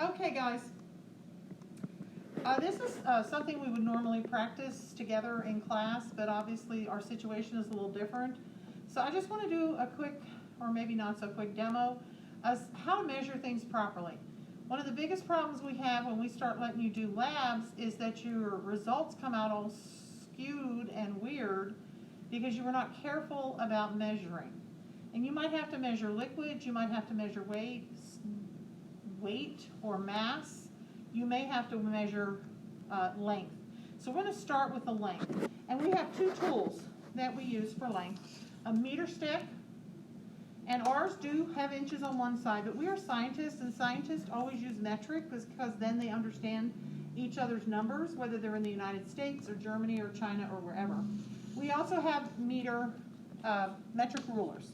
Okay, guys. This is something we would normally practice together in class, but obviously our situation is a little different. So I just want to do a quick, or maybe not so quick, demo of how to measure things properly. One of the biggest problems we have when we start letting you do labs is that your results come out all skewed and weird because you were not careful about measuring. And you might have to measure liquids, you might have to measure weight or mass. You may have to measure length. So we're going to start with the length. And we have two tools that we use for length. A meter stick, and ours do have inches on one side, but we are scientists, and scientists always use metric because then they understand each other's numbers, whether they're in the United States or Germany or China or wherever. We also have metric rulers.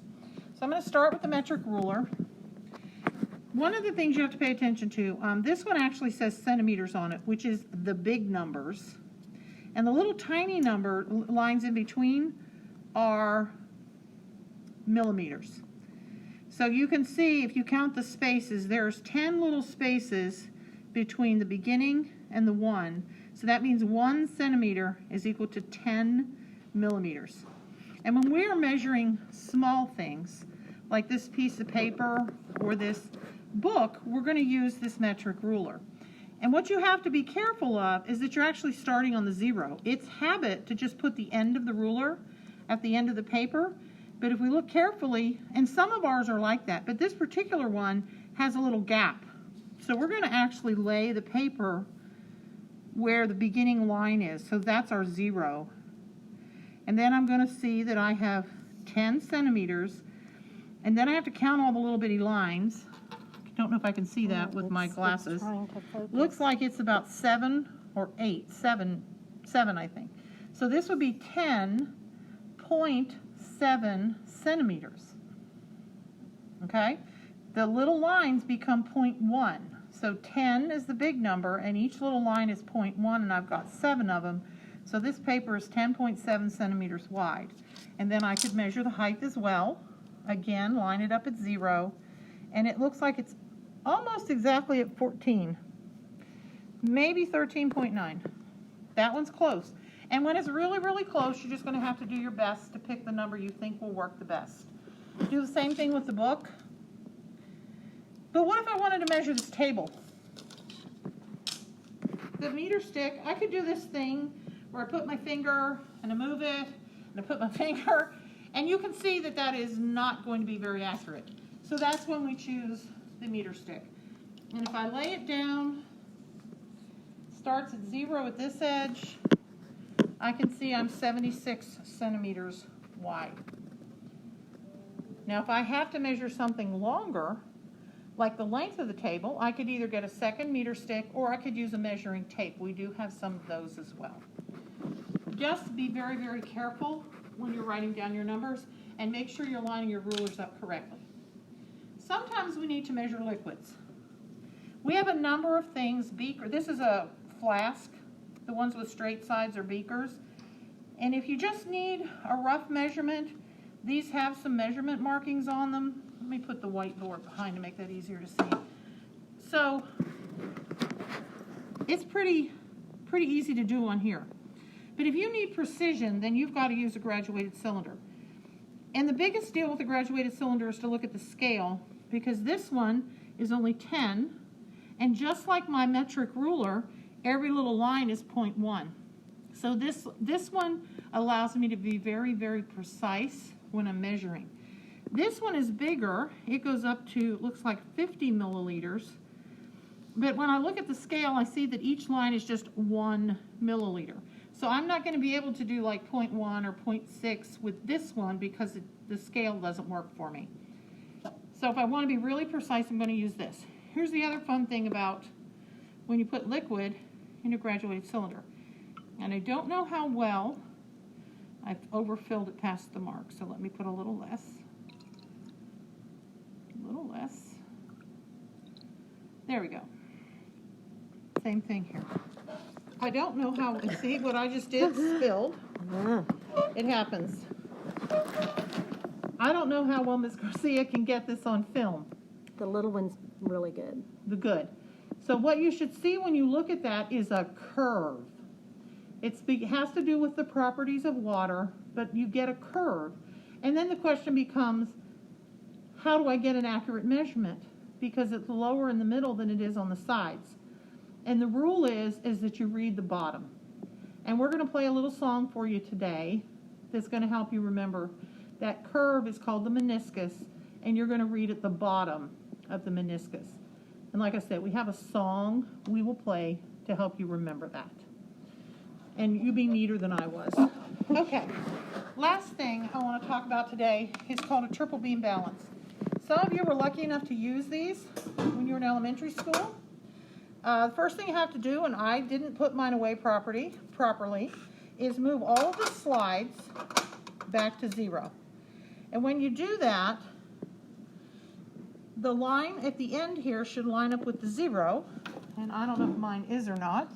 So I'm going to start with the metric ruler. One of the things you have to pay attention to, this one actually says centimeters on it, which is the big numbers. And the little tiny number lines in between are millimeters. So you can see, if you count the spaces, there's 10 little spaces between the beginning and the 1. So that means 1 centimeter is equal to 10 millimeters. And when we are measuring small things, like this piece of paper or this book, we're going to use this metric ruler. And what you have to be careful of is that you're actually starting on the 0. It's habit to just put the end of the ruler at the end of the paper, but if we look carefully, and some of ours are like that, but this particular one has a little gap. So we're going to actually lay the paper where the beginning line is. So that's our 0. And then I'm going to see that I have 10 centimeters, and then I have to count all the little bitty lines. Don't know if I can see that with my glasses. Looks like it's about 7 or 8, 7 I think. So this would be 10.7 centimeters. Okay? The little lines become 0.1. So 10 is the big number, and each little line is 0.1, and I've got 7 of them. So this paper is 10.7 centimeters wide. And then I could measure the height as well. Again, line it up at 0, and it looks like it's almost exactly at 14, maybe 13.9. That one's close. And when it's really, really close, you're just going to have to do your best to pick the number you think will work the best. Do the same thing with the book. But what if I wanted to measure this table? The meter stick, I could do this thing where I put my finger and I move it, and I put my finger, and you can see that that is not going to be very accurate. So that's when we choose the meter stick. And if I lay it down, starts at 0 at this edge, I can see I'm 76 centimeters wide. Now if I have to measure something longer, like the length of the table, I could either get a second meter stick or I could use a measuring tape. We do have some of those as well. Just be very, very careful when you're writing down your numbers, and make sure you're lining your rulers up correctly. Sometimes we need to measure liquids. We have a number of things. This is a flask. The ones with straight sides are beakers. And if you just need a rough measurement, these have some measurement markings on them. Let me put the whiteboard behind to make that easier to see. So it's pretty easy to do on here. But if you need precision, then you've got to use a graduated cylinder. And the biggest deal with a graduated cylinder is to look at the scale, because this one is only 10, and just like my metric ruler, every little line is 0.1. So this one allows me to be very, very precise when I'm measuring. This one is bigger. It goes up to, looks like 50 milliliters. But when I look at the scale, I see that each line is just 1 milliliter. So I'm not going to be able to do like 0.1 or 0.6 with this one because the scale doesn't work for me. So if I want to be really precise, I'm going to use this. Here's the other fun thing about when you put liquid in a graduated cylinder. And I don't know how well I've overfilled it past the mark, so let me put a little less. A little less. There we go. Same thing here. I don't know how, see what I just did? Spilled. It happens. I don't know how well Miss Garcia can get this on film. The little one's really good. The good. So what you should see when you look at that is a curve. It has to do with the properties of water, but you get a curve. And then the question becomes, how do I get an accurate measurement? Because it's lower in the middle than it is on the sides. And the rule is that you read the bottom. And we're going to play a little song for you today that's going to help you remember. That curve is called the meniscus, and you're going to read at the bottom of the meniscus. And like I said, we have a song we will play to help you remember that. And you be neater than I was. Okay, last thing I want to talk about today is called a triple beam balance. Some of you were lucky enough to use these when you were in elementary school. The first thing you have to do, and I didn't put mine away properly, is move all of the slides back to 0. And when you do that, the line at the end here should line up with the 0. And I don't know if mine is or not.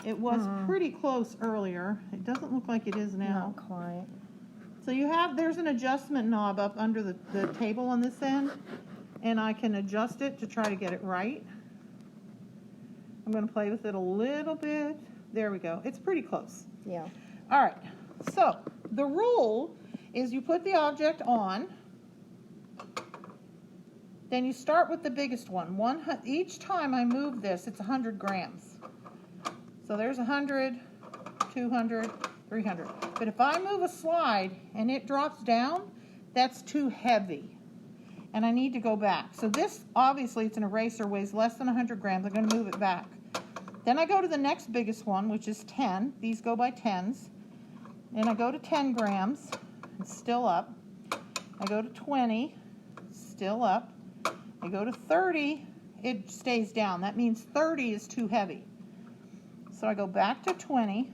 It was pretty close earlier. It doesn't look like it is now. Not quite. So there's an adjustment knob up under the table on this end, and I can adjust it to try to get it right. I'm going to play with it a little bit. There we go. It's pretty close. Yeah. All right. So the rule is you put the object on, then you start with the biggest one. Each time I move this, it's 100 grams. So there's 100, 200, 300. But if I move a slide and it drops down, that's too heavy. And I need to go back. So this, obviously, it's an eraser, weighs less than 100 grams. I'm going to move it back. Then I go to the next biggest one, which is 10. These go by 10s. And I go to 10 grams. It's still up. I go to 20. Still up. I go to 30. It stays down. That means 30 is too heavy. So I go back to 20,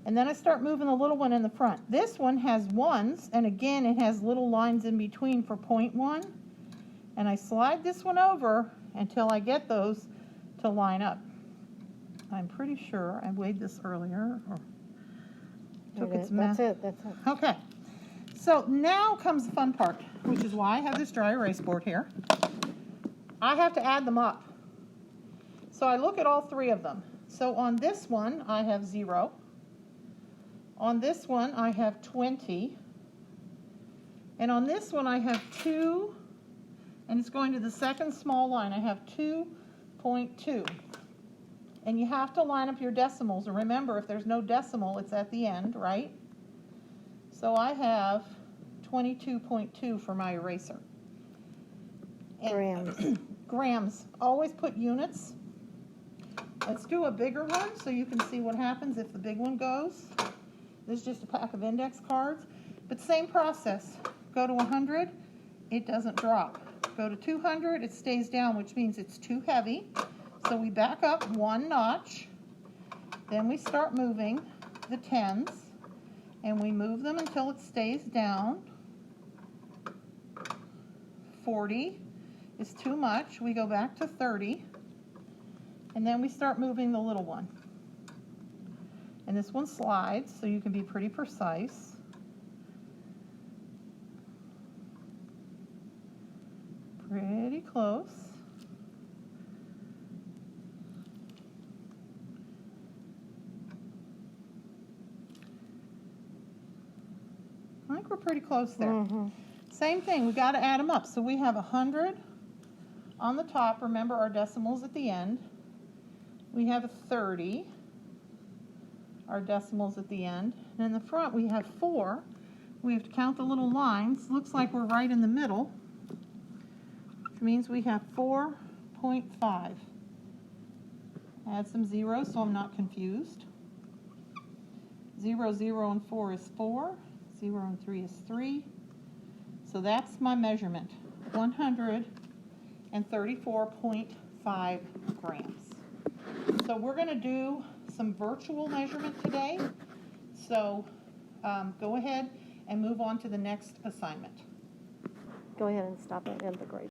and then I start moving the little one in the front. This one has 1s, and again it has little lines in between for 0.1, and I slide this one over until I get those to line up. I'm pretty sure I weighed this earlier, or took its math. That's it. Okay, so now comes the fun part, which is why I have this dry erase board here. I have to add them up. So I look at all 3 of them. So on this one, I have 0. On this one, I have 20. And on this one, I have 2. And it's going to the second small line. I have 2.2. And you have to line up your decimals. And remember, if there's no decimal, it's at the end, right? So I have 22.2 for my eraser. And Grams. Grams. Always put units. Let's do a bigger one so you can see what happens if the big one goes. This is just a pack of index cards. But same process. Go to 100, it doesn't drop. Go to 200, it stays down, which means it's too heavy. So we back up 1 notch. Then we start moving the 10s. And we move them until it stays down. 40 is too much. We go back to 30. And then we start moving the little one. And this one slides, so you can be pretty precise. Pretty close. I think we're pretty close there. Mm-hmm. Same thing, we got to add them up. So we have 100 on the top. Remember our decimals at the end. We have a 30, our decimals at the end. And in the front we have 4. We have to count the little lines. Looks like we're right in the middle, which means we have 4.5. Add some zeros so I'm not confused. 0, 0, and 4 is 4. 0 and 3 is 3. So that's my measurement, 134.5 grams. So we're going to do some virtual measurement today. So go ahead and move on to the next assignment. Go ahead and stop it and the grade.